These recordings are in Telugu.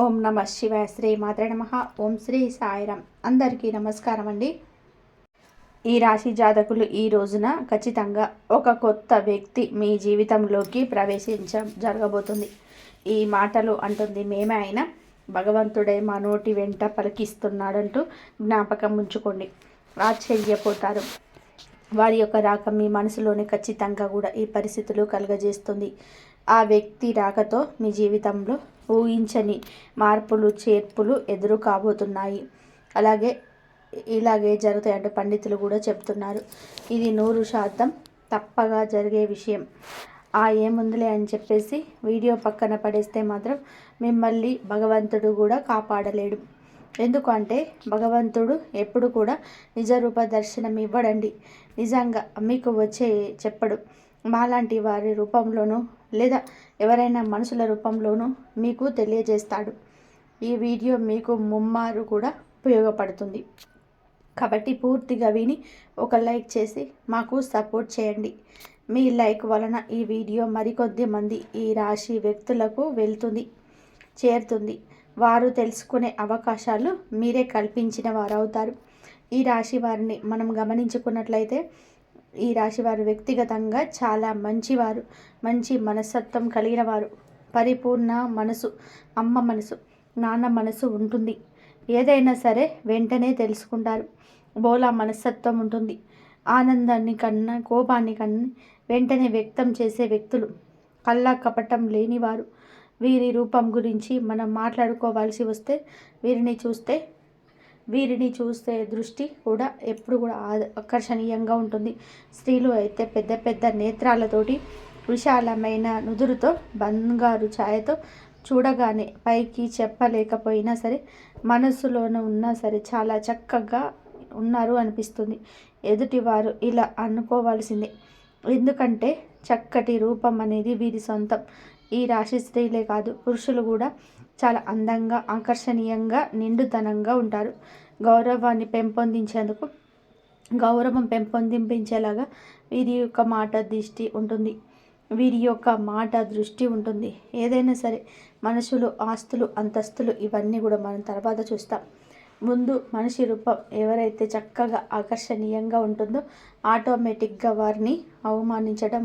ఓం నమ శివాయ. శ్రీ మాత్రే నమః. ఓం శ్రీ సాయిరామ్. అందరికీ నమస్కారం అండి. ఈ రాశి జాతకులు ఈ రోజున ఖచ్చితంగా ఒక కొత్త వ్యక్తి మీ జీవితంలోకి ప్రవేశించడం జరగబోతుంది. ఈ మాటలు అంటుంది మేమే అయినా భగవంతుడే మా నోటి వెంట పలికిస్తున్నాడంటూ జ్ఞాపకం ఉంచుకోండి. ఆశ్చర్యపోతారు. వారి యొక్క రాక మీ మనసులోనే ఖచ్చితంగా కూడా ఈ పరిస్థితులు కలుగజేస్తుంది. ఆ వ్యక్తి రాకతో మీ జీవితంలో ఊహించని మార్పులు చేర్పులు ఎదురు కాబోతున్నాయి. ఇలాగే జరుగుతాయంటే పండితులు కూడా చెప్తున్నారు. ఇది 100% తప్పగా జరిగే విషయం. ఏముందిలే అని చెప్పేసి వీడియో పక్కన పడేస్తే మాత్రం మిమ్మల్ని భగవంతుడు కూడా కాపాడలేడు. ఎందుకంటే భగవంతుడు ఎప్పుడు కూడా నిజరూప దర్శనం ఇవ్వడండి. నిజంగా మీకు వచ్చే చెప్పడు. మాలాంటి వారి రూపంలోనూ లేదా ఎవరైనా మనుషుల రూపంలోనూ మీకు తెలియజేస్తాడు. ఈ వీడియో మీకు ముమ్మారు కూడా ఉపయోగపడుతుంది. కాబట్టి పూర్తిగా విని ఒక లైక్ చేసి మాకు సపోర్ట్ చేయండి. మీ లైక్ వలన ఈ వీడియో మరికొద్ది మంది ఈ రాశి వ్యక్తులకు చేరుతుంది. వారు తెలుసుకునే అవకాశాలు మీరే కల్పించిన వారు అవుతారు. ఈ రాశి వారిని మనం గమనించుకున్నట్లయితే ఈ రాశి వారు వ్యక్తిగతంగా చాలా మంచివారు, మంచి మనస్తత్వం కలిగిన వారు, పరిపూర్ణ మనసు, అమ్మ మనసు, నాన్న మనసు ఉంటుంది. ఏదైనా సరే వెంటనే తెలుసుకుంటారు. బోలా మనస్తత్వం ఉంటుంది. ఆనందాన్ని కన్నా కోపాన్ని కన్నా వెంటనే వ్యక్తం చేసే వ్యక్తులు, కల్లా కపటం లేనివారు. వీరి రూపం గురించి మనం మాట్లాడుకోవాల్సి వస్తే వీరిని చూస్తే దృష్టి కూడా ఎప్పుడు కూడా ఆకర్షణీయంగా ఉంటుంది. స్త్రీలు అయితే పెద్ద పెద్ద నేత్రాలతోటి విశాలమైన నుదురుతో బంగారు ఛాయతో చూడగానే పైకి చెప్పలేకపోయినా సరే మనసులోనూ ఉన్నా సరే చాలా చక్కగా ఉన్నారు అనిపిస్తుంది. ఎదుటివారు ఇలా అనుకోవాల్సిందే. ఎందుకంటే చక్కటి రూపం అనేది వీరి సొంతం. ఈ రాశి స్త్రీలే కాదు, పురుషులు కూడా చాలా అందంగా, ఆకర్షణీయంగా, నిండుతనంగా ఉంటారు. గౌరవం పెంపొందించేలాగా వీరి యొక్క మాట దృష్టి ఉంటుంది. ఏదైనా సరే మనుషులు, ఆస్తులు, అంతస్తులు ఇవన్నీ కూడా మనం తర్వాత చూస్తాం. ముందు మనిషి రూపం ఎవరైతే చక్కగా ఆకర్షణీయంగా ఉంటుందో ఆటోమేటిక్గా వారిని అవమానించడం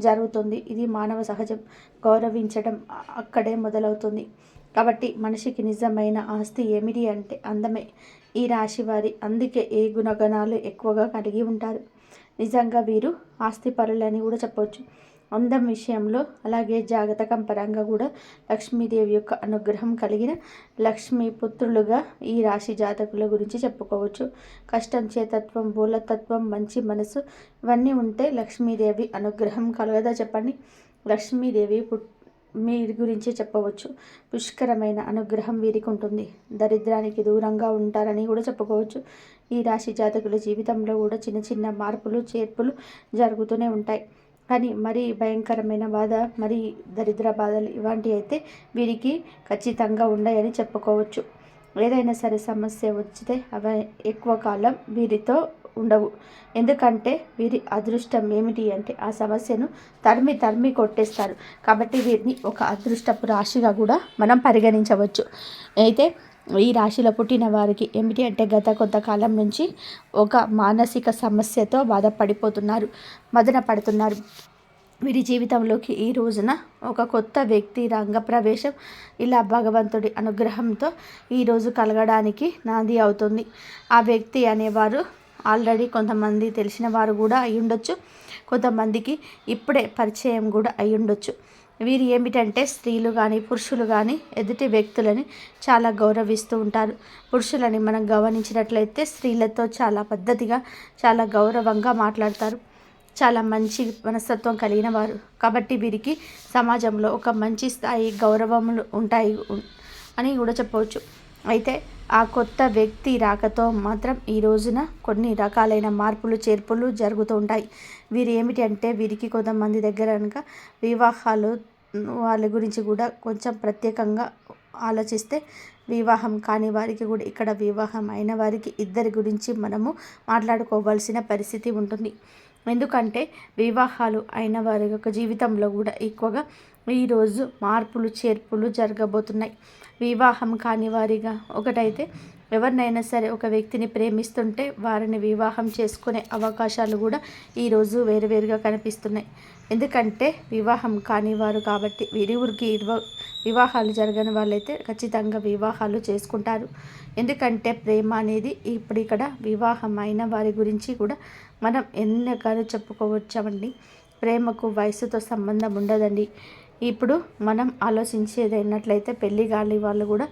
జరుగుతుంది. ఇది మానవ సహజం. గౌరవించడం అక్కడే మొదలవుతుంది. కాబట్టి మనిషికి నిజమైన ఆస్తి ఏమిటి అంటే అందమే. ఈ రాశి వారి అందుకే ఏ గుణగణాలు ఎక్కువగా కలిగి ఉంటారు. నిజంగా వీరు ఆస్తి పరులని కూడా చెప్పవచ్చు. అందం విషయంలో అలాగే జాతకం పరంగా కూడా లక్ష్మీదేవి యొక్క అనుగ్రహం కలిగిన లక్ష్మీ పుత్రులుగా ఈ రాశి జాతకుల గురించి చెప్పుకోవచ్చు. కష్టం, చేతత్వం, బోలతత్వం, మంచి మనసు ఇవన్నీ ఉంటే లక్ష్మీదేవి అనుగ్రహం కలగదా చెప్పండి. లక్ష్మీదేవి వీరి గురించి చెప్పవచ్చు. పుష్కరమైన అనుగ్రహం వీరికి ఉంటుంది. దరిద్రానికి దూరంగా ఉంటారని కూడా చెప్పుకోవచ్చు. ఈ రాశి జాతకుల జీవితంలో కూడా చిన్న చిన్న మార్పులు చేర్పులు జరుగుతూనే ఉంటాయి. కానీ మరీ భయంకరమైన బాధ, మరీ దరిద్ర బాధలు ఇలాంటివి అయితే వీరికి ఖచ్చితంగా ఉన్నాయని చెప్పుకోవచ్చు. ఏదైనా సరే సమస్య వచ్చితే అవి ఎక్కువ కాలం వీరితో ఉండవు. ఎందుకంటే వీరి అదృష్టం ఏమిటి అంటే ఆ సమస్యను తరిమి కొట్టేస్తారు. కాబట్టి వీరిని ఒక అదృష్టపు రాశిగా కూడా మనం పరిగణించవచ్చు. అయితే ఈ రాశిలో పుట్టిన వారికి ఏమిటి అంటే గత కొంతకాలం నుంచి ఒక మానసిక సమస్యతో మదన పడుతున్నారు. వీరి జీవితంలోకి ఈ రోజున ఒక కొత్త వ్యక్తి రంగప్రవేశం ఇలా భగవంతుడి అనుగ్రహంతో ఈరోజు కలగడానికి నాంది అవుతుంది. ఆ వ్యక్తి అనేవారు ఆల్రెడీ కొంతమంది తెలిసిన వారు కూడా అయి ఉండొచ్చు, కొంతమందికి ఇప్పుడే పరిచయం కూడా అయి ఉండొచ్చు. వీరు ఏమిటంటే స్త్రీలు కానీ పురుషులు కానీ ఎదుటి వ్యక్తులని చాలా గౌరవిస్తూ ఉంటారు. పురుషులని మనం గమనించినట్లయితే స్త్రీలతో చాలా పద్ధతిగా, చాలా గౌరవంగా మాట్లాడతారు. చాలా మంచి మనస్తత్వం కలిగిన వారు. కాబట్టి వీరికి సమాజంలో ఒక మంచి స్థాయి గౌరవములు ఉంటాయి అని కూడా చెప్పవచ్చు. అయితే ఆ కొత్త వ్యక్తి రాకతో మాత్రం ఈ రోజున కొన్ని రకాలైన మార్పులు చేర్పులు జరుగుతూ ఉంటాయి. వీరు ఏమిటి అంటే వీరికి కొంతమంది దగ్గర కనుక వివాహాలు వాళ్ళ గురించి కూడా కొంచెం ప్రత్యేకంగా ఆలోచిస్తే వివాహం కాని వారికి కూడా ఇక్కడ వివాహం అయిన వారికి ఇద్దరి గురించి మనము మాట్లాడుకోవాల్సిన పరిస్థితి ఉంటుంది. ఎందుకంటే వివాహాలు అయిన వారి యొక్క జీవితంలో కూడా ఎక్కువగా ఈరోజు మార్పులు చేర్పులు జరగబోతున్నాయి. వివాహం కాని వారిగా ఒకటైతే ఎవరినైనా సరే ఒక వ్యక్తిని ప్రేమిస్తుంటే వారిని వివాహం చేసుకునే అవకాశాలు కూడా ఈరోజు వేరువేరుగా కనిపిస్తున్నాయి. ఎందుకంటే వివాహం కాని వారు కాబట్టి ఇరువురికి వివాహాలు జరగని వాళ్ళైతే ఖచ్చితంగా వివాహాలు చేసుకుంటారు. ఎందుకంటే ప్రేమ అనేది ఇప్పుడు ఇక్కడ వివాహం అయిన వారి గురించి కూడా మనం ఎన్నగానో చెప్పుకోవచ్చామండి. ప్రేమకు వయసుతో సంబంధం ఉండదండి. ఇప్పుడు మనం ఆలోచించేది అయినట్లయితే పెళ్ళి కాని వాళ్ళు కూడా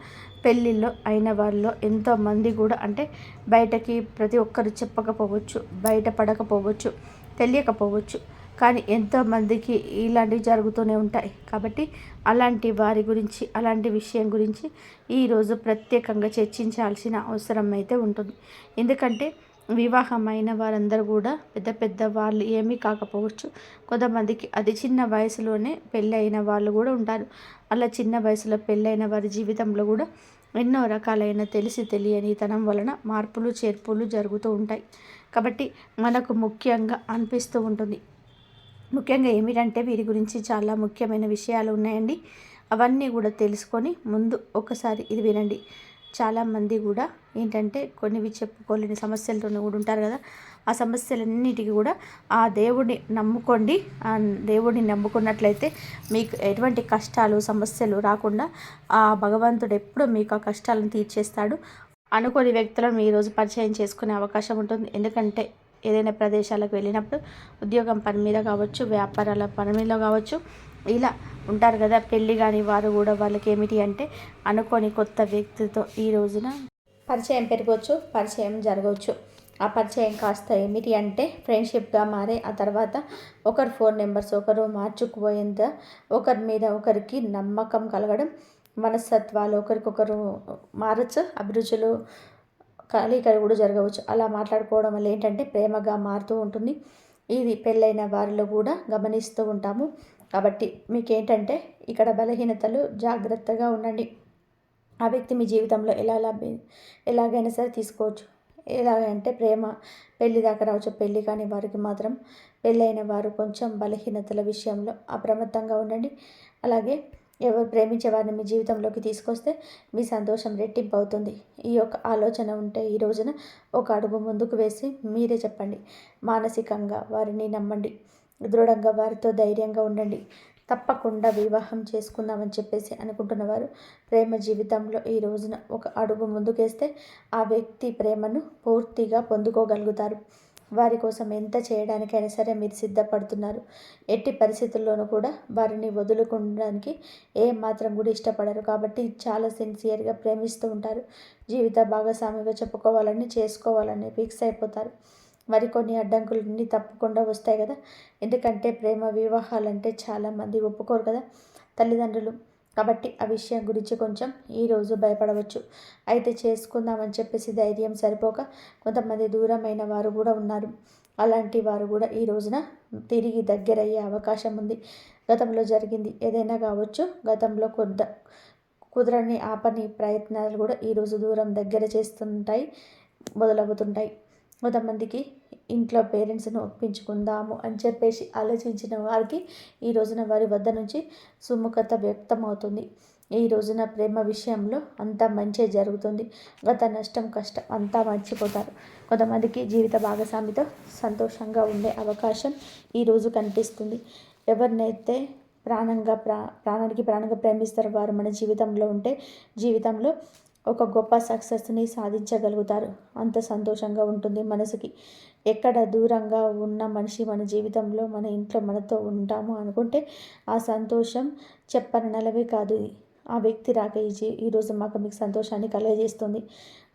పెళ్ళిళ్ళు అయిన వాళ్ళలో ఎంతోమంది కూడా అంటే బయటకి ప్రతి ఒక్కరు చెప్పకపోవచ్చు, బయటపడకపోవచ్చు, తెలియకపోవచ్చు, కానీ ఎంతోమందికి ఇలాంటివి జరుగుతూనే ఉంటాయి. కాబట్టి అలాంటి వారి గురించి అలాంటి విషయం గురించి ఈరోజు ప్రత్యేకంగా చర్చించాల్సిన అవసరం అయితే ఉంటుంది. ఎందుకంటే వివాహమైన వారందరూ కూడా పెద్ద పెద్ద వాళ్ళు ఏమీ కాకపోవచ్చు. కొంతమందికి అతి చిన్న వయసులోనే పెళ్ళి అయిన వాళ్ళు కూడా ఉంటారు. అలా చిన్న వయసులో పెళ్ళైన వారి జీవితంలో కూడా ఎన్నో రకాలైన తెలిసి తెలియని తనం వలన మార్పులు చేర్పులు జరుగుతూ ఉంటాయి. కాబట్టి మనకు ముఖ్యంగా అనిపిస్తూ ఉంటుంది. ముఖ్యంగా ఏమిటంటే వీరి గురించి చాలా ముఖ్యమైన విషయాలు ఉన్నాయండి. అవన్నీ కూడా తెలుసుకొని ముందు ఒకసారి ఇది వినండి. చాలామంది కూడా ఏంటంటే కొన్నివి చెప్పుకోలేని సమస్యలతో కూడా ఉంటారు కదా. ఆ సమస్యలన్నిటికీ కూడా ఆ దేవుడిని నమ్ముకోండి. ఆ దేవుడిని నమ్ముకున్నట్లయితే మీకు ఎటువంటి కష్టాలు సమస్యలు రాకుండా ఆ భగవంతుడు ఎప్పుడూ మీకు ఆ కష్టాలను తీర్చేస్తాడు. అనుకోని వ్యక్తులను ఈరోజు పరిచయం చేసుకునే అవకాశం ఉంటుంది. ఎందుకంటే ఏదైనా ప్రదేశాలకు వెళ్ళినప్పుడు ఉద్యోగం పని మీద కావచ్చు, వ్యాపారాల పని మీద కావచ్చు, ఇలా ఉంటారు కదా. పెళ్ళి కాని వారు కూడా వాళ్ళకి ఏమిటి అంటే అనుకోని కొత్త వ్యక్తితో ఈ రోజున పరిచయం పెరగవచ్చు, పరిచయం జరగవచ్చు. ఆ పరిచయం కాస్త ఏమిటి అంటే ఫ్రెండ్షిప్గా మారే ఆ తర్వాత ఒకరు ఫోన్ నెంబర్స్ ఒకరు మార్చుకుపోయేంత ఒకరి మీద ఒకరికి నమ్మకం కలగడం, మనస్తత్వాలు ఒకరికొకరు మారచ్చు, అభిరుచులు కలయికలు కూడా జరగవచ్చు. అలా మాట్లాడుకోవడం వల్ల ఏంటంటే ప్రేమగా మారుతూ ఉంటుంది. ఇది పెళ్ళైన వారిలో కూడా గమనిస్తూ ఉంటాము. కాబట్టి మీకేంటంటే ఇక్కడ బలహీనతలు జాగ్రత్తగా ఉండండి. ఆ వ్యక్తి మీ జీవితంలో ఎలాగైనా సరే తీసుకోవచ్చు. ఎలాగంటే ప్రేమ పెళ్ళి దాకా రావచ్చు. పెళ్ళి కాని వారికి మాత్రం పెళ్ళైన వారు కొంచెం బలహీనతల విషయంలో అప్రమత్తంగా ఉండండి. అలాగే ఎవరు ప్రేమించే వారిని మీ జీవితంలోకి తీసుకొస్తే మీ సంతోషం రెట్టింపు అవుతుంది. ఈ యొక్క ఆలోచన ఉంటే ఈ రోజున ఒక అడుగు ముందుకు వేసి మీరే చెప్పండి. మానసికంగా వారిని నమ్మండి. దృఢంగా వారితో ధైర్యంగా ఉండండి. తప్పకుండా వివాహం చేసుకుందామని చెప్పేసి అనుకుంటున్నవారు ప్రేమ జీవితంలో ఈ రోజున ఒక అడుగు ముందుకేస్తే ఆ వ్యక్తి ప్రేమను పూర్తిగా పొందుకోగలుగుతారు. వారి కోసం ఎంత చేయడానికైనా సరే మీరు సిద్ధపడుతున్నారు. ఎట్టి పరిస్థితుల్లోనూ కూడా వారిని వదులుకోవడానికి మాత్రం కూడా ఇష్టపడరు. కాబట్టి చాలా సిన్సియర్గా ప్రేమిస్తూ ఉంటారు. జీవిత భాగస్వామిగా చెప్పుకోవాలని చేసుకోవాలని ఫిక్స్ అయిపోతారు. మరికొన్ని అడ్డంకులన్నీ తప్పకుండా వస్తాయి కదా. ఎందుకంటే ప్రేమ వివాహాలంటే చాలామంది ఒప్పుకోరు కదా తల్లిదండ్రులు. కాబట్టి ఆ విషయం గురించి కొంచెం ఈరోజు భయపడవచ్చు. అయితే చేసుకుందామని చెప్పేసి ధైర్యం సరిపోక కొంతమంది దూరమైన వారు కూడా ఉన్నారు. అలాంటి వారు కూడా ఈ రోజున తిరిగి దగ్గరయ్యే అవకాశం ఉంది. గతంలో జరిగింది ఏదైనా కావచ్చు. గతంలో కుదరని ఆపని ప్రయత్నాలు కూడా ఈరోజు దూరం దగ్గర చేస్తుంటాయి, మొదలవుతుంటాయి. కొంతమందికి ఇంట్లో పేరెంట్స్ను ఒప్పించుకుందాము అని చెప్పేసి ఆలోచించిన వారికి ఈ రోజున వారి వద్ద నుంచి సుముఖత వ్యక్తమవుతుంది. ఈ రోజున ప్రేమ విషయంలో అంతా మంచి జరుగుతుంది. గత నష్టం కష్టం అంతా మర్చిపోతారు. కొంతమందికి జీవిత భాగస్వామితో సంతోషంగా ఉండే అవకాశం ఈరోజు కనిపిస్తుంది. ఎవరినైతే ప్రాణానికి ప్రాణంగా ప్రేమిస్తారో వారు మన జీవితంలో ఉంటే జీవితంలో ఒక గొప్ప సక్సెస్ని సాధించగలుగుతారు. అంత సంతోషంగా ఉంటుంది మనసుకి. ఎక్కడ దూరంగా ఉన్న మనిషి మన జీవితంలో మన ఇంట్లో మనతో ఉంటాము అనుకుంటే ఆ సంతోషం చెప్పనలవి కాదు. ఆ వ్యక్తి రాక ఈరోజు మాకు మీకు సంతోషాన్ని కలుగజేస్తుంది.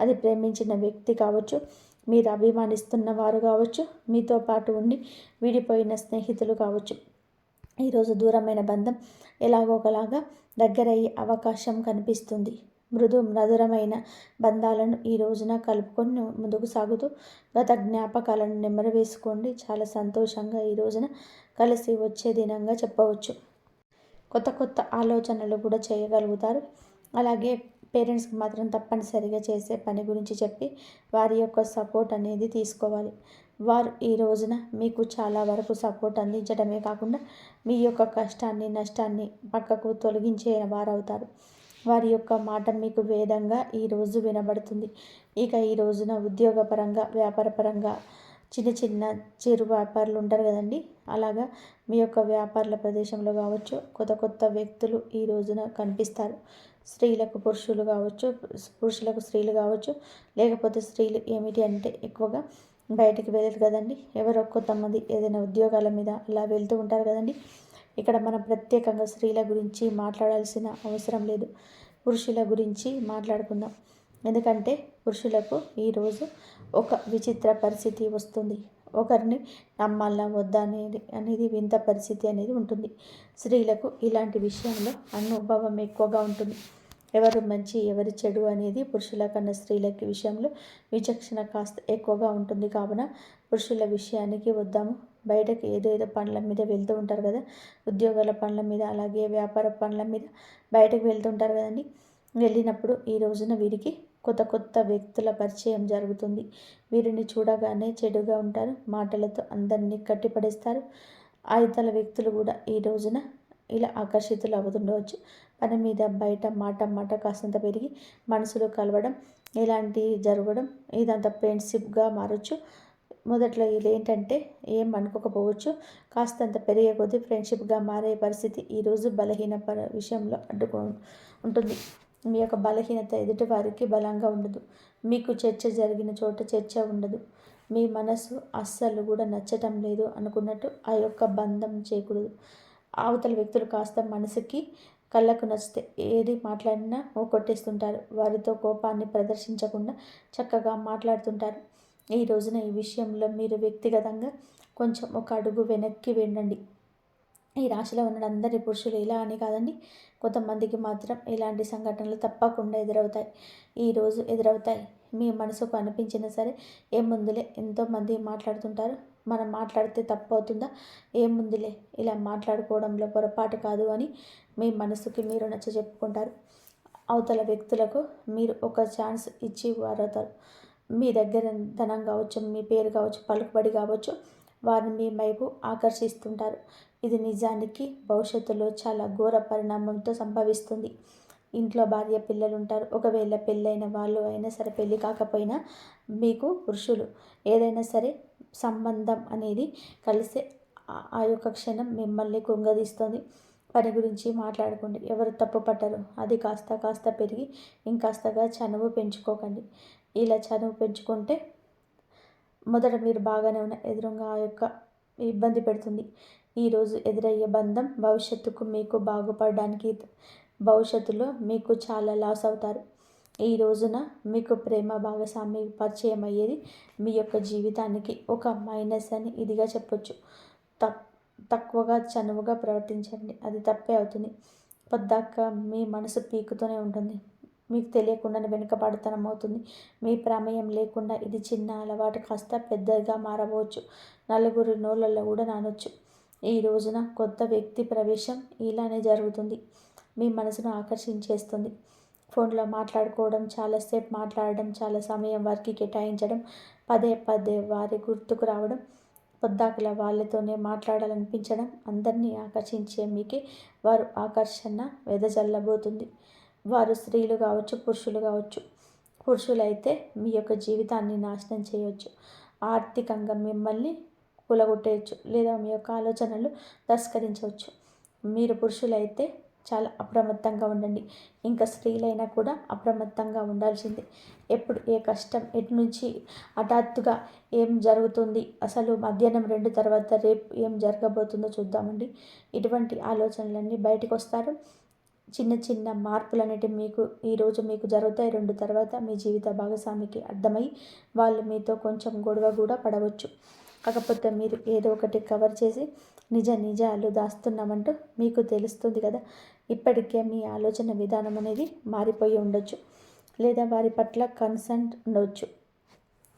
అది ప్రేమించిన వ్యక్తి కావచ్చు, మీరు అభిమానిస్తున్న వారు కావచ్చు, మీతో పాటు ఉండి విడిపోయిన స్నేహితులు కావచ్చు. ఈరోజు దూరమైన బంధం ఎలాగో ఒకలాగా దగ్గరయ్యే అవకాశం కనిపిస్తుంది. మధురమైన బంధాలను ఈ రోజున కలుపుకొని ముందుకు సాగుతూ గత జ్ఞాపకాలను నెమరు వేసుకోండి. చాలా సంతోషంగా ఈ రోజున కలిసి వచ్చే దినంగా చెప్పవచ్చు. కొత్త కొత్త ఆలోచనలు కూడా చేయగలుగుతారు. అలాగే పేరెంట్స్కి మాత్రం తప్పనిసరిగా చేసే పని గురించి చెప్పి వారి యొక్క సపోర్ట్ అనేది తీసుకోవాలి. వారు ఈ రోజున మీకు చాలా వరకు సపోర్ట్ అందించడమే కాకుండా మీ యొక్క కష్టాన్ని నష్టాన్ని పక్కకు తొలగించే వారవుతారు. వారి యొక్క మాట మీకు వేదంగా ఈరోజు వినబడుతుంది. ఇక ఈ రోజున ఉద్యోగపరంగా వ్యాపారపరంగా చిన్న చిన్న చిరు వ్యాపారులు ఉంటారు కదండి, అలాగా మీ యొక్క వ్యాపారాల ప్రదేశంలో కావచ్చు కొత్త కొత్త వ్యక్తులు ఈ రోజున కనిపిస్తారు. స్త్రీలకు పురుషులు కావచ్చు, పురుషులకు స్త్రీలు కావచ్చు, లేకపోతే స్త్రీలు ఏమిటి అంటే ఎక్కువగా బయటికి వెళ్ళరు కదండి, ఎవరో కొంతమంది ఏదైనా ఉద్యోగాల మీద అలా వెళ్తూ ఉంటారు కదండి. ఇక్కడ మనం ప్రత్యేకంగా స్త్రీల గురించి మాట్లాడాల్సిన అవసరం లేదు, పురుషుల గురించి మాట్లాడుకుందాం. ఎందుకంటే పురుషులకు ఈరోజు ఒక విచిత్ర పరిస్థితి వస్తుంది. ఒకరిని నమ్మాలా వద్దా అనేది వింత పరిస్థితి అనేది ఉంటుంది. స్త్రీలకు ఇలాంటి విషయంలో అనుభవం ఎక్కువగా ఉంటుంది. ఎవరు మంచి ఎవరి చెడు అనేది పురుషుల కన్నా స్త్రీలకి విషయంలో విచక్షణ కాస్త ఎక్కువగా ఉంటుంది. కావున పురుషుల విషయానికి వద్దాము. బయటకు ఏదేదో పనుల మీద వెళ్తూ ఉంటారు కదా, ఉద్యోగాల పనుల మీద అలాగే వ్యాపార పనుల మీద బయటకు వెళ్తుంటారు కదండి. వెళ్ళినప్పుడు ఈ రోజున వీరికి కొత్త కొత్త వ్యక్తుల పరిచయం జరుగుతుంది. వీరిని చూడగానే చెడుగా ఉంటారు, మాటలతో అందరినీ కట్టిపడేస్తారు. ఆయుధాల వ్యక్తులు కూడా ఈ రోజున ఇలా ఆకర్షితులు అవుతుండవచ్చు. పని మీద బయట మాట కాస్తంత పెరిగి మనసులో కలవడం ఇలాంటివి జరగడం ఇదంతా ఫ్రెండ్షిప్గా మారచ్చు. మొదట్లో ఇది ఏంటంటే ఏం అనుకోకపోవచ్చు, కాస్తంత పెరిగే కొద్దీ ఫ్రెండ్షిప్గా మారే పరిస్థితి ఈరోజు బలహీన విషయంలో అడ్డుకో ఉంటుంది. మీ యొక్క బలహీనత ఎదుటి వారికి బలంగా ఉండదు. మీకు చర్చ జరిగిన చోట చర్చ ఉండదు. మీ మనసు అస్సలు కూడా నచ్చటం లేదు అనుకున్నట్టు ఆ యొక్క బంధం చేయకూడదు. అవతల వ్యక్తులు కాస్త మనసుకి కళ్ళకు నచ్చితే ఏది మాట్లాడినా కొట్టేస్తుంటారు. వారితో కోపాన్ని ప్రదర్శించకుండా చక్కగా మాట్లాడుతుంటారు. ఈ రోజున ఈ విషయంలో మీరు వ్యక్తిగతంగా కొంచెం ఒక అడుగు వెనక్కి వెళ్ళండి. ఈ రాశిలో ఉన్న అందరి పురుషులు ఇలా అని కాదండి, కొంతమందికి మాత్రం ఇలాంటి సంఘటనలు తప్పకుండా ఎదురవుతాయి. ఈరోజు ఎదురవుతాయి. మీ మనసుకు అనిపించినా సరే ఏముందులే, ఎంతోమంది మాట్లాడుతుంటారు, మనం మాట్లాడితే తప్పు అవుతుందా, ఏముందులే ఇలా మాట్లాడుకోవడంలో పొరపాటు కాదు అని మీ మనసుకి మీరు నచ్చ చెప్పుకుంటారు. అవతల వ్యక్తులకు మీరు ఒక ఛాన్స్ ఇచ్చి వారవుతారు. మీ దగ్గర ధనం కావచ్చు, మీ పేరు కావచ్చు, పలుకుబడి కావచ్చు, వారిని మీ వైపు ఆకర్షిస్తుంటారు. ఇది నిజానికి భవిష్యత్తులో చాలా ఘోర పరిణామంతో సంభవిస్తుంది. ఇంట్లో భార్య పిల్లలు ఉంటారు. ఒకవేళ పెళ్ళైన వాళ్ళు అయినా సరే, పెళ్ళి కాకపోయినా మీకు పురుషులు ఏదైనా సరే సంబంధం అనేది కలిసే ఆ యొక్క క్షణం మిమ్మల్ని కుంగదీస్తుంది. పని గురించి మాట్లాడుకోండి, ఎవరు తప్పు పట్టరు. అది కాస్త కాస్త పెరిగి ఇంకాస్తగా చనువు పెంచుకోకండి. ఇలా చనువు పెంచుకుంటే మొదట మీరు బాగానే ఉన్న ఎదురుగా ఆ యొక్క ఇబ్బంది పెడుతుంది. ఈరోజు ఎదురయ్యే బంధం భవిష్యత్తుకు మీకు బాగుపడడానికి, భవిష్యత్తులో మీకు చాలా లాస్ అవుతారు. ఈ రోజున మీకు ప్రేమ భాగస్వామి పరిచయం అయ్యేది మీ యొక్క జీవితానికి ఒక మైనస్ అని ఇదిగా చెప్పొచ్చు. తక్కువగా చనువుగా ప్రవర్తించండి, అది తప్పే అవుతుంది. పొద్దాక మీ మనసు పీకుతూనే ఉంటుంది. మీకు తెలియకుండానే వెనుకబడతనం అవుతుంది. మీ ప్రమేయం లేకుండా ఇది చిన్న అలవాటు కాస్త పెద్దగా మారవచ్చు. నలుగురి నోళ్ళల్లో కూడా నానొచ్చు. ఈ రోజున కొత్త వ్యక్తి ప్రవేశం ఇలానే జరుగుతుంది. మీ మనసును ఆకర్షించేస్తుంది. ఫోన్లో మాట్లాడుకోవడం, చాలాసేపు మాట్లాడడం, చాలా సమయం వారికి కేటాయించడం, పదే పదే వారి గుర్తుకు రావడం, పొద్దాకల వాళ్ళతోనే మాట్లాడాలనిపించడం, అందరినీ ఆకర్షించే మీకే వారు ఆకర్షణ వెదజల్లబోతుంది. వారు స్త్రీలు కావచ్చు, పురుషులు కావచ్చు. పురుషులైతే మీ యొక్క జీవితాన్ని నాశనం చేయవచ్చు. ఆర్థికంగా మిమ్మల్ని కూలగొట్టేయచ్చు, లేదా మీ యొక్క ఆలోచనలు తస్కరించవచ్చు. మీరు పురుషులైతే చాలా అప్రమత్తంగా ఉండండి. ఇంకా స్త్రీలైనా కూడా అప్రమత్తంగా ఉండాల్సిందే. ఎప్పుడు ఏ కష్టం ఎటు నుంచి హఠాత్తుగా ఏం జరుగుతుంది, అసలు మధ్యాహ్నం 2 తర్వాత రేపు ఏం జరగబోతుందో చూద్దామండి. ఇటువంటి ఆలోచనలన్నీ బయటకు వస్తారు. చిన్న చిన్న మార్పులనేటివి ఈరోజు మీకు జరుగుతాయి. 2 తర్వాత మీ జీవిత భాగస్వామికి అర్థమై వాళ్ళు మీతో కొంచెం గొడవ కూడా పడవచ్చు. కాకపోతే మీరు ఏదో ఒకటి కవర్ చేసి నిజాలు దాస్తున్నామంటూ మీకు తెలుస్తుంది కదా. ఇప్పటికే మీ ఆలోచన విధానం అనేది మారిపోయి ఉండొచ్చు, లేదా వారి పట్ల కన్సర్న్ ఉండవచ్చు.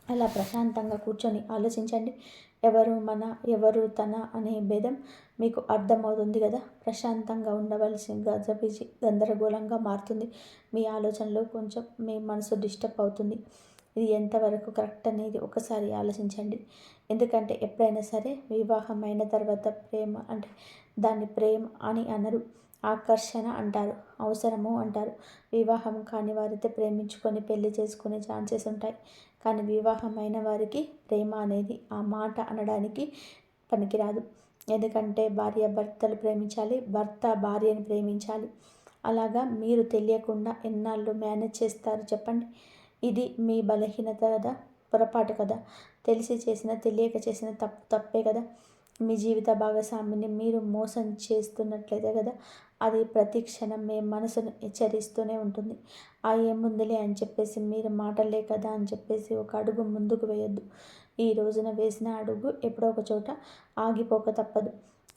అలా ప్రశాంతంగా కూర్చొని ఆలోచించండి. ఎవరు మన, ఎవరు తన అనే భేదం మీకు అర్థమవుతుంది కదా. ప్రశాంతంగా ఉండవలసిన గజబిజి గందరగోళంగా మారుతుంది. మీ ఆలోచనలో కొంచెం మీ మనసు డిస్టర్బ్ అవుతుంది. ఇది ఎంతవరకు కరెక్ట్ అనేది ఒకసారి ఆలోచించండి. ఎందుకంటే ఎప్పుడైనా సరే వివాహం అయిన తర్వాత ప్రేమ అంటే దాన్ని ప్రేమ అని అనరు, ఆకర్షణ అంటారు, అవసరము అంటారు. వివాహం కాని వారైతే ప్రేమించుకొని పెళ్లి చేసుకునే ఛాన్సెస్ ఉంటాయి. కానీ వివాహం అయిన వారికి ప్రేమ అనేది ఆ మాట అనడానికి పనికిరాదు. ఎందుకంటే భార్య భర్తలు ప్రేమించాలి, భర్త భార్యని ప్రేమించాలి. అలాగా మీరు తెలియకుండా ఎన్నాళ్ళు మేనేజ్ చేస్తారు చెప్పండి? ఇది మీ బలహీనత కదా, పొరపాటు కదా, తెలిసి చేసిన తెలియక చేసిన తప్పే కదా. మీ జీవిత భాగస్వామిని మీరు మోసం చేస్తున్నట్లయితే కదా, అది ప్రతి క్షణం మీ మనసును హెచ్చరిస్తూనే ఉంటుంది. ఆ ఏముందిలే అని చెప్పేసి మీరు మాటలే కదా అని చెప్పేసి ఒక అడుగు ముందుకు వేయొద్దు. ఈ రోజున వేసిన అడుగు ఎప్పుడో ఒక చోట ఆగిపోక తప్పదు.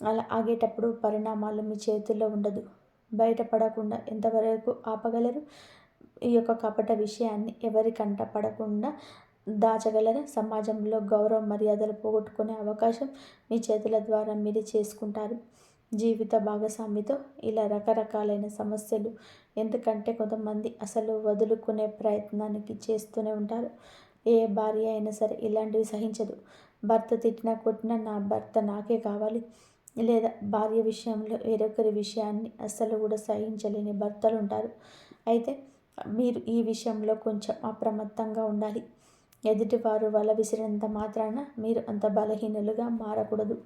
అలా ఆగేటప్పుడు పరిణామాలు మీ చేతుల్లో ఉండదు. బయటపడకుండా ఎంతవరకు ఆపగలరు? ఈ యొక్క కపట విషయాన్ని ఎవరి కంట పడకుండా దాచగలరా? సమాజంలో గౌరవ మర్యాదలు పోగొట్టుకునే అవకాశం మీ చేతుల ద్వారా మీరు చేసుకుంటారు. జీవిత భాగస్వామితో ఇలా రకరకాలైన సమస్యలు. ఎందుకంటే కొంతమంది అసలు వదులుకునే ప్రయత్నానికి చేస్తూనే ఉంటారు. ఏ భార్య అయినా సరే ఇలాంటివి సహించదు. భర్త తిట్టినా కొట్టినా నా భర్త నాకే కావాలి, లేదా భార్య విషయంలో వేరొకరి విషయాన్ని అస్సలు కూడా సహించలేని భర్తలు ఉంటారు. అయితే మీరు ఈ విషయంలో కొంచెం అప్రమత్తంగా ఉండాలి. ఎదుటివారు వల విసిరినంత మాత్రాన మీరు అంత బలహీనులుగా మారకూడదు.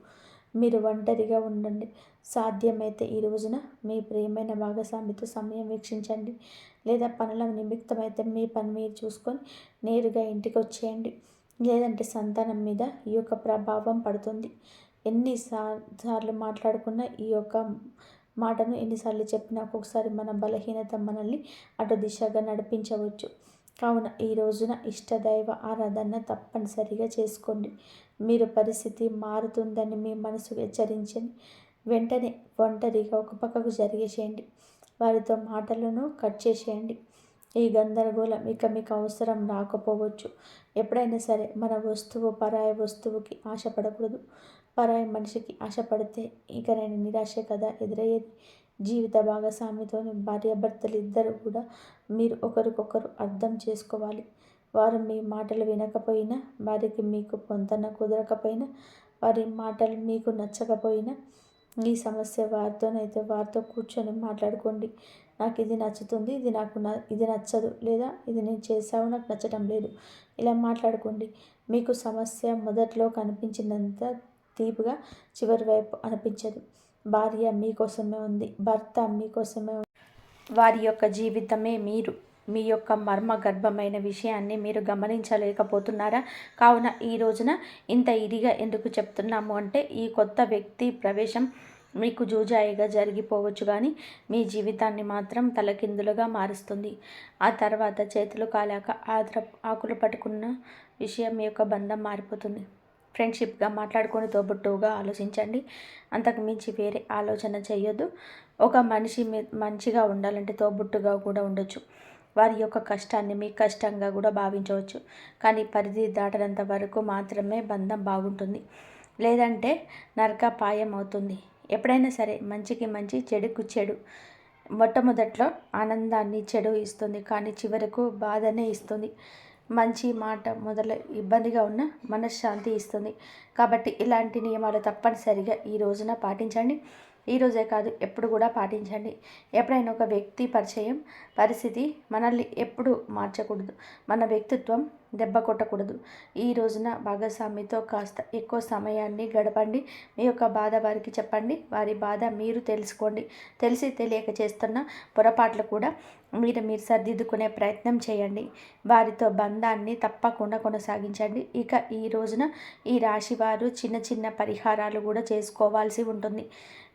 మీరు ఒంటరిగా ఉండండి. సాధ్యమైతే ఈ రోజున మీ ప్రియమైన భాగస్వామితో సమయం వీక్షించండి, లేదా పనుల నిమిత్తమైతే మీ పని మీరు చూసుకొని నేరుగా ఇంటికి వచ్చేయండి. లేదంటే సంతానం మీద ఈ యొక్క ప్రభావం పడుతుంది. ఎన్నిసార్లు మాట్లాడుకున్నా ఈ యొక్క మాటను ఎన్నిసార్లు చెప్పినా ఒక్కొక్కసారి మన బలహీనత మనల్ని అటు దిశగా నడిపించవచ్చు. కావున ఈ రోజున ఇష్టదైవ ఆరాధన తప్పనిసరిగా చేసుకోండి. మీరు పరిస్థితి మారుతుందని మీ మనసు హెచ్చరించండి. వెంటనే ఒంటరిగా ఒక పక్కకు జరిగేసేయండి. వారితో మాటలను కట్ చేసేయండి. ఈ గందరగోళం ఇక మీకు అవసరం రాకపోవచ్చు. ఎప్పుడైనా సరే మన వస్తువు పరాయి వస్తువుకి ఆశపడకూడదు. పరాయి మనిషికి ఆశపడితే ఇకనైనా నిరాశే కదా ఎదురయ్యేది. జీవిత భాగస్వామితోని భార్యాభర్తలు ఇద్దరు కూడా మీరు ఒకరికొకరు అర్థం చేసుకోవాలి. వారు మీ మాటలు వినకపోయినా, వారికి మీకు పొంతన కుదరకపోయినా, వారి మాటలు మీకు నచ్చకపోయినా, ఈ సమస్య వారితోనైతే వారితో కూర్చొని మాట్లాడుకోండి. నాకు ఇది నచ్చుతుంది, ఇది నచ్చదు, లేదా ఇది నేను చేసావు నాకు నచ్చడం లేదు, ఇలా మాట్లాడుకోండి. మీకు సమస్య మొదట్లో కనిపించినంత తీపిగా చివరి వైపు అనిపించదు. భార్య మీకోసమే ఉంది, భర్త మీకోసమే ఉంది. వారి యొక్క జీవితమే మీరు. మీ యొక్క మర్మగర్భమైన విషయాన్ని మీరు గమనించలేకపోతున్నారా? కావున ఈ రోజున ఇంత ఇదిగా ఎందుకు చెప్తున్నాము అంటే, ఈ కొత్త వ్యక్తి ప్రవేశం మీకు జూజాయిగా జరిగిపోవచ్చు, కానీ మీ జీవితాన్ని మాత్రం తలకిందులుగా మారుస్తుంది. ఆ తర్వాత చేతులు కాలాక ఆకులు పట్టుకున్న విషయం మీ యొక్క బంధం మారిపోతుంది. ఫ్రెండ్షిప్గా మాట్లాడుకొని తోబుట్టువుగా ఆలోచించండి. అంతకు మించి వేరే ఆలోచన చేయొద్దు. ఒక మనిషి మంచిగా ఉండాలంటే తోబుట్టుగా కూడా ఉండొచ్చు. వారి యొక్క కష్టాన్ని మీ కష్టంగా కూడా భావించవచ్చు. కానీ పరిధి దాటనంత వరకు మాత్రమే బంధం బాగుంటుంది, లేదంటే నరకపాయం అవుతుంది. ఎప్పుడైనా సరే మంచికి మంచి, చెడుకు చెడు. మొట్టమొదట్లో ఆనందాన్ని చెడు ఇస్తుంది, కానీ చివరకు బాధనే ఇస్తుంది. మంచి మాట మొదలు ఇబ్బందిగా ఉన్న మనశ్శాంతి ఇస్తుంది. కాబట్టి ఇలాంటి నియమాలు తప్పనిసరిగా ఈ రోజున పాటించండి. ఈరోజే కాదు, ఎప్పుడు కూడా పాటించండి. ఎప్పుడైనా ఒక వ్యక్తి పరిస్థితి మనల్ని ఎప్పుడు మార్చకూడదు. మన వ్యక్తిత్వం దెబ్బ కొట్టకూడదు. ఈ రోజున భాగస్వామితో కాస్త ఎక్కువ సమయాన్ని గడపండి. మీ యొక్క బాధ వారికి చెప్పండి. వారి బాధ మీరు తెలుసుకోండి. తెలిసి తెలియక చేస్తున్న పొరపాట్లు కూడా మీరు సర్దిద్దుకునే ప్రయత్నం చేయండి. వారితో బంధాన్ని తప్పకుండా కొనసాగించండి. ఇక ఈ రోజున ఈ రాశి వారు చిన్న చిన్న పరిహారాలు కూడా చేసుకోవాల్సి ఉంటుంది.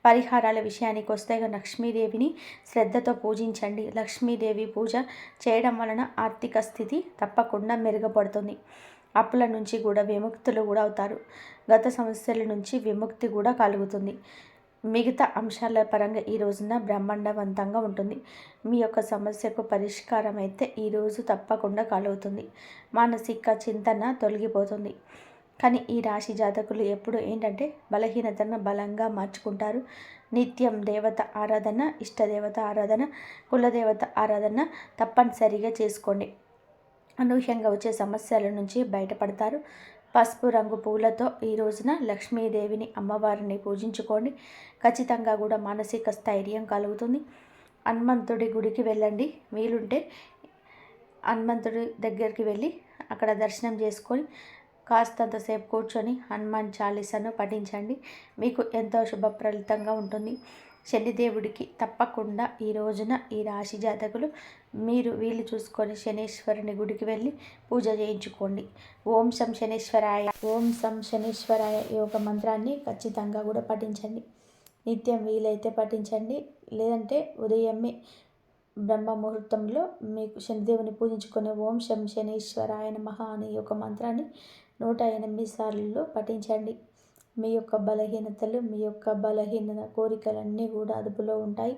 పరిహారాల విషయానికి వస్తే లక్ష్మీదేవిని శ్రద్ధతో పూజించండి. లక్ష్మీదేవి పూజ చేయడం వలన ఆర్థిక స్థితి తప్పకుండా మెరుగుపడుతుంది. అప్పుల నుంచి కూడా విముక్తులు కూడా అవుతారు. గత సమస్యల నుంచి విముక్తి కూడా కలుగుతుంది. మిగతా అంశాల పరంగా ఈ రోజున బ్రహ్మాండవంతంగా ఉంటుంది. మీ యొక్క సమస్యకు పరిష్కారం అయితే ఈరోజు తప్పకుండా కలుగుతుంది. మానసిక చింతన తొలగిపోతుంది. కానీ ఈ రాశి జాతకులు ఎప్పుడు ఏంటంటే బలహీనతను బలంగా మార్చుకుంటారు. నిత్యం దేవత ఆరాధన, ఇష్టదేవత ఆరాధన, కులదేవత ఆరాధన తప్పనిసరిగా చేసుకోండి. అనూహ్యంగా వచ్చే సమస్యల నుంచి బయటపడతారు. పసుపు రంగు పూలతో ఈ రోజున లక్ష్మీదేవిని అమ్మవారిని పూజించుకోండి. ఖచ్చితంగా కూడా మానసిక స్థైర్యం కలుగుతుంది. హనుమంతుడి గుడికి వెళ్ళండి. వీలుంటే హనుమంతుడి దగ్గరికి వెళ్ళి అక్కడ దర్శనం చేసుకొని కాస్తంతసేపు కూర్చొని హనుమాన్ చాలీసాను పఠించండి. మీకు ఎంతో శుభప్రలితంగా ఉంటుంది. శనిదేవుడికి తప్పకుండా ఈ రోజున ఈ రాశి జాతకులు మీరు వీలు చూసుకొని శనీశ్వరుని గుడికి వెళ్ళి పూజ చేయించుకోండి. ఓం శం శనీశ్వరాయ, ఓం శం శనీశ్వరాయ యోగ మంత్రాన్ని ఖచ్చితంగా కూడా పఠించండి. నిత్యం వీలైతే పఠించండి. లేదంటే ఉదయమే బ్రహ్మ ముహూర్తంలో మీకు శనిదేవుని పూజించుకునే ఓం శం శనీశ్వరాయ నమః అనే యొక్క మంత్రాన్ని 108 సార్లు పఠించండి. మీ యొక్క బలహీనతలు, మీ యొక్క బలహీన కోరికలన్నీ కూడా అదుపులో ఉంటాయి.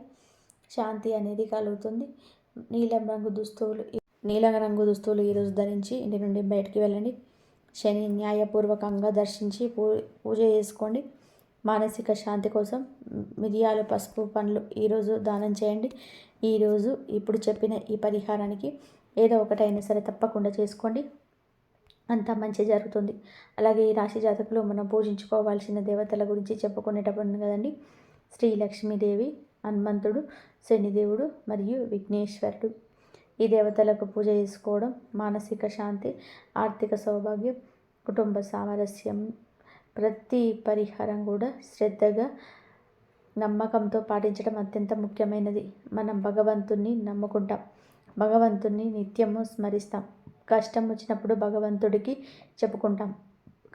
శాంతి అనేది కలుగుతుంది. నీలం రంగు దుస్తువులు ఈరోజు ధరించి ఇంటి నుండి బయటికి వెళ్ళండి. శని న్యాయపూర్వకంగా దర్శించి పూజ చేసుకోండి. మానసిక శాంతి కోసం మిరియాలు, పసుపు, పండ్లు ఈరోజు దానం చేయండి. ఈరోజు ఇప్పుడు చెప్పిన ఈ పరిహారానికి ఏదో ఒకటైనా సరే తప్పకుండా చేసుకోండి. అంతా మంచి జరుగుతుంది. అలాగే ఈ రాశి జాతకులు మనం పూజించుకోవాల్సిన దేవతల గురించి చెప్పుకునేటప్పుడు కదండి, శ్రీ లక్ష్మీదేవి, హనుమంతుడు, శనిదేవుడు మరియు విఘ్నేశ్వరుడు. ఈ దేవతలకు పూజ చేసుకోవడం మానసిక శాంతి, ఆర్థిక సౌభాగ్యం, కుటుంబ సామరస్యం, ప్రతి పరిహారం కూడా శ్రద్ధగా నమ్మకంతో పాటించడం అత్యంత ముఖ్యమైనది. మనం భగవంతుణ్ణి నమ్ముకుంటాం, భగవంతుణ్ణి నిత్యము స్మరిస్తాం. కష్టం వచ్చినప్పుడు భగవంతుడికి చెప్పుకుంటాం.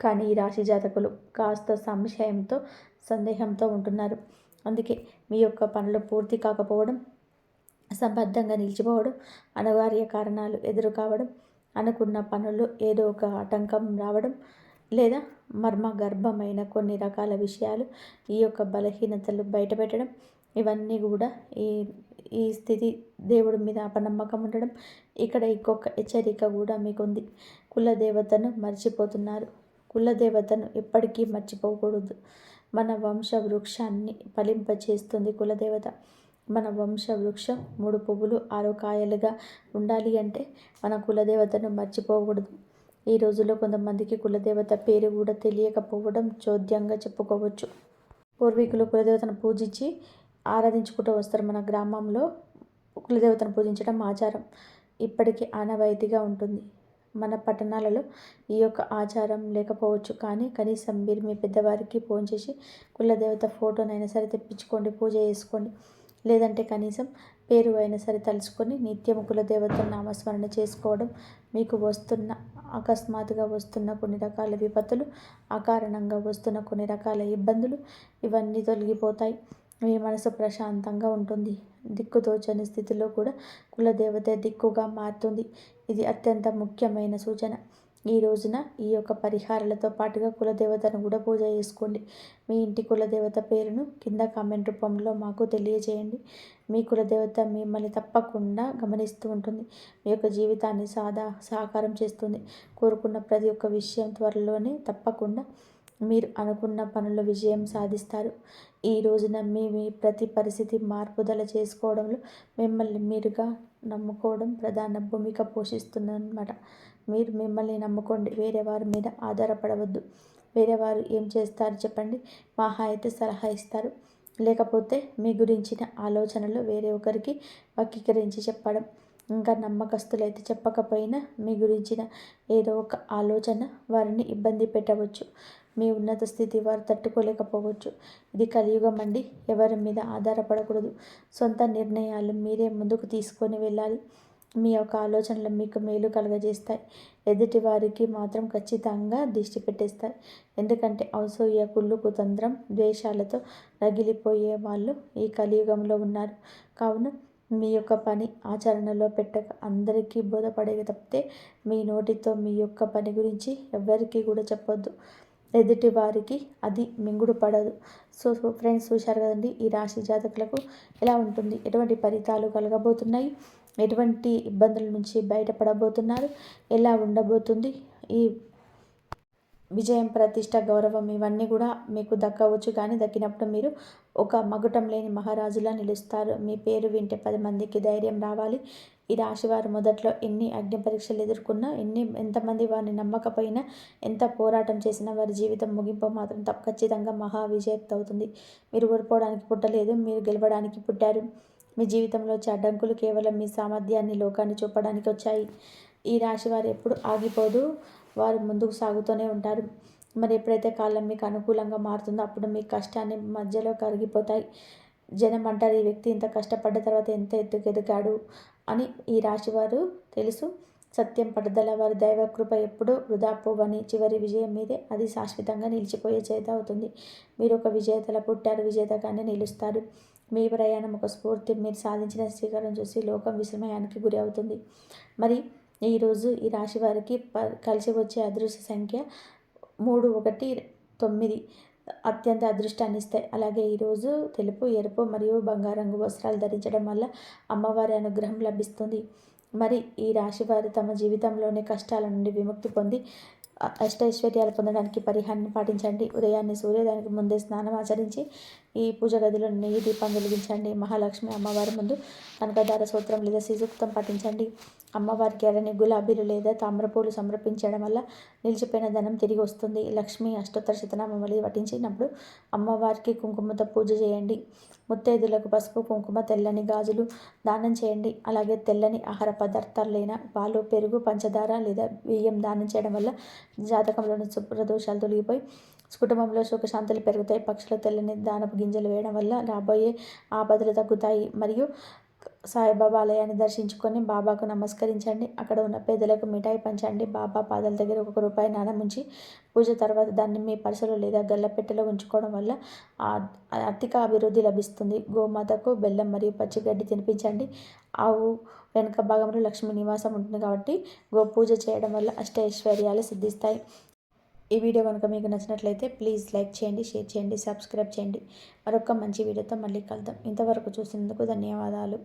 కానీ ఈ రాశి జాతకులు కాస్త సంశయంతో, సందేహంతో ఉంటున్నారు. అందుకే మీ యొక్క పనులు పూర్తి కాకపోవడం, అసంబద్ధంగా నిలిచిపోవడం, అనివార్య కారణాలు ఎదురు కావడం, అనుకున్న పనులు ఏదో ఒక ఆటంకం రావడం, లేదా మర్మగర్భమైన కొన్ని రకాల విషయాలు ఈ యొక్క బలహీనతలు బయటపెట్టడం, ఇవన్నీ కూడా ఈ స్థితి దేవుడి మీద అపనమ్మకం ఉండడం. ఇక్కడ ఇంకొక హెచ్చరిక కూడా మీకుంది. కులదేవతను మర్చిపోతున్నారు. కులదేవతను ఎప్పటికీ మర్చిపోకూడదు. మన వంశ వృక్షాన్ని ఫలింపచేస్తుంది కులదేవత. మన వంశ వృక్షం 3 పువ్వులు 6 కాయలుగా ఉండాలి అంటే మన కులదేవతను మర్చిపోకూడదు. ఈ రోజుల్లో కొంతమందికి కులదేవత పేరు కూడా తెలియకపోవడం చోద్యంగా చెప్పుకోవచ్చు. పూర్వీకులు కులదేవతను పూజించి ఆరాధించుకుంటూ వస్తారు. మన గ్రామంలో కులదేవతను పూజించడం ఆచారం ఇప్పటికీ ఆనవాయితీగా ఉంటుంది. మన పట్టణాలలో ఈ యొక్క ఆచారం లేకపోవచ్చు. కానీ కనీసం మీరు మీ పెద్దవారికి ఫోన్ చేసి కులదేవత ఫోటోనైనా సరే తెప్పించుకోండి, పూజ చేసుకోండి. లేదంటే కనీసం పేరు అయినా సరే తలుచుకొని నిత్యం కులదేవత నామస్మరణ చేసుకోవడం మీకు అకస్మాత్తుగా వస్తున్న కొన్ని రకాల విపత్తులు, అకారణంగా వస్తున్న కొన్ని రకాల ఇబ్బందులు ఇవన్నీ తొలగిపోతాయి. మీ మనసు ప్రశాంతంగా ఉంటుంది. దిక్కుతోచని స్థితిలో కూడా కులదేవత దిక్కుగా మారుతుంది. ఇది అత్యంత ముఖ్యమైన సూచన. ఈ రోజున ఈ యొక్క పరిహారాలతో పాటుగా కులదేవతను కూడా పూజ చేసుకోండి. మీ ఇంటి కులదేవత పేరును కింద కామెంట్ రూపంలో మాకు తెలియజేయండి. మీ కులదేవత మిమ్మల్ని తప్పకుండా గమనిస్తూ ఉంటుంది. మీ యొక్క జీవితాన్ని సాకారం చేస్తుంది. కోరుకున్న ప్రతి ఒక్క విషయం త్వరలోనే తప్పకుండా మీరు అనుకున్న పనుల విజయం సాధిస్తారు. ఈ రోజున మీ ప్రతి పరిస్థితి మార్పుదల చేసుకోవడంలో మిమ్మల్ని మీరుగా నమ్ముకోవడం ప్రధాన భూమిక పోషిస్తుందన్నమాట. మీరు మిమ్మల్ని నమ్ముకోండి. వేరే వారి మీద ఆధారపడవద్దు. వేరే వారు ఏం చేస్తారు చెప్పండి, మహా అయితే సలహా ఇస్తారు. లేకపోతే మీ గురించిన ఆలోచనలు వేరే ఒకరికి వక్రీకరించి చెప్పడం. ఇంకా నమ్మకస్తులైతే చెప్పకపోయినా మీ గురించిన ఏదో ఒక ఆలోచన వారిని ఇబ్బంది పెట్టవచ్చు. మీ ఉన్నత స్థితి వారు తట్టుకోలేకపోవచ్చు. ఇది కలియుగం అండి. ఎవరి మీద ఆధారపడకూడదు. సొంత నిర్ణయాలు మీరే ముందుకు తీసుకొని వెళ్ళాలి. మీ యొక్క ఆలోచనలు మీకు మేలు కలుగజేస్తాయి. ఎదుటి వారికి మాత్రం ఖచ్చితంగా దిష్టి పెట్టేస్తాయి. ఎందుకంటే అసూయ, కుళ్ళు, కుతంత్రం, ద్వేషాలతో రగిలిపోయే వాళ్ళు ఈ కలియుగంలో ఉన్నారు. కావున మీ యొక్క పని ఆచరణలో పెట్టక అందరికీ బోధపడే తప్పితే మీ నోటితో మీ యొక్క పని గురించి ఎవరికి కూడా చెప్పొద్దు. ఎదుటి వారికి అది మింగుడు పడదు. సో ఫ్రెండ్స్, చూశారు కదండి ఈ రాశి జాతకులకు ఎలా ఉంటుంది, ఎటువంటి ఫలితాలు కలగబోతున్నాయి, ఎటువంటి ఇబ్బందుల నుంచి బయటపడబోతున్నారు, ఎలా ఉండబోతుంది, ఈ విజయం, ప్రతిష్ట, గౌరవం ఇవన్నీ కూడా మీకు దక్కవచ్చు. కానీ దక్కినప్పుడు మీరు ఒక మగుటం లేని మహారాజులా నిలుస్తారు. మీ పేరు వింటే 10 మందికి ధైర్యం రావాలి. ఈ రాశివారు మొదట్లో ఎన్ని అగ్ని పరీక్షలు ఎదుర్కొన్నా, ఎంతమంది వారిని నమ్మకపోయినా, ఎంత పోరాటం చేసినా వారి జీవితం ముగింపు మాత్రం ఖచ్చితంగా మహా విజేత అవుతుంది. మీరు ఓడిపోవడానికి పుట్టలేదు, మీరు గెలవడానికి పుట్టారు. మీ జీవితంలో వచ్చే అడ్డంకులు కేవలం మీ సామర్థ్యాన్ని లోకాన్ని చూపడానికి వచ్చాయి. ఈ రాశివారు ఎప్పుడు ఆగిపోదు, వారు ముందుకు సాగుతూనే ఉంటారు. మరి ఎప్పుడైతే కాలం మీకు అనుకూలంగా మారుతుందో అప్పుడు మీ కష్టాన్ని మధ్యలో కరిగిపోతాయి. జనం అంటారు, ఈ వ్యక్తి ఇంత కష్టపడ్డ తర్వాత ఎంత ఎదిగాడు అని. ఈ రాశివారు తెలుసు, సత్యం పట్టుదల వారి దైవ కృప ఎప్పుడూ వృధా పోవని. చివరి విజయం మీదే, అది శాశ్వతంగా నిలిచిపోయే చేత అవుతుంది. మీరు ఒక విజేతలా పుట్టారు, విజేతగానే నిలుస్తారు. మీ ప్రయాణం ఒక స్ఫూర్తి. మీరు సాధించిన శిఖరం చూసి లోకం విస్మయానికి గురి అవుతుంది. మరి ఈరోజు ఈ రాశి వారికి కలిసి వచ్చే అదృష్ట సంఖ్య 3, 1, 9 అత్యంత అదృష్టాన్ని ఇస్తాయి. అలాగే ఈరోజు తెలుపు, ఎరుపు మరియు బంగారంగు వస్త్రాలు ధరించడం వల్ల అమ్మవారి అనుగ్రహం లభిస్తుంది. మరి ఈ రాశివారు తమ జీవితంలోని కష్టాల నుండి విముక్తి పొంది అష్టైశ్వర్యాలు పొందడానికి పరిహారాన్ని పాటించండి. ఉదయాన్నే సూర్యోదయానికి ముందే స్నానం ఆచరించి ఈ పూజ గదిలో నెయ్యి దీపం వెలిగించండి. మహాలక్ష్మి అమ్మవారి ముందు కనకదార స్తోత్రం లేదా శ్రీసూక్తం పఠించండి. అమ్మవారికి ఎర్రని గులాబీలు లేదా తామ్రపూలు సమర్పించడం వల్ల నిలిచిపోయిన ధనం తిరిగి వస్తుంది. లక్ష్మి అష్టోత్తర శతనామావళి పఠించినప్పుడు అమ్మవారికి కుంకుమతో పూజ చేయండి. ముత్తైదులకు పసుపు, కుంకుమ, తెల్లని గాజులు దానం చేయండి. అలాగే తెల్లని ఆహార పదార్థాలైన పాలు, పెరుగు, పంచదార లేదా బియ్యం దానం చేయడం వల్ల జాతకంలోని శుభ్రదోషాలు తొలగిపోయి కుటుంబంలో సుఖశాంతులు పెరుగుతాయి. పక్షుల తెల్లని దానపు గింజలు వేయడం వల్ల రాబోయే ఆపదలు తగ్గుతాయి. మరియు సాయిబాబా ఆలయాన్ని దర్శించుకొని బాబాకు నమస్కరించండి. అక్కడ ఉన్న పేదలకు మిఠాయి పంచండి. బాబా పాదాల దగ్గర ₹1 నాణెం ఉంచి పూజ తర్వాత దాన్ని మీ పర్సులో లేదా గల్లపెట్టెలో ఉంచుకోవడం వల్ల ఆర్థిక అభివృద్ధి లభిస్తుంది. గోమాతకు బెల్లం మరియు పచ్చిగడ్డి తినిపించండి. ఆవు వెనుక భాగంలో లక్ష్మీ నివాసం ఉంటుంది కాబట్టి గోపూజ చేయడం వల్ల అష్టైశ్వర్యాలు సిద్ధిస్తాయి. ఈ వీడియో కనుక మీకు నచ్చినట్లయితే ప్లీజ్ లైక్ చేయండి, షేర్ చేయండి, సబ్స్క్రైబ్ చేయండి. మరొక మంచి వీడియోతో మళ్ళీ కలుద్దాం. ఇంతవరకు చూసినందుకు ధన్యవాదాలు.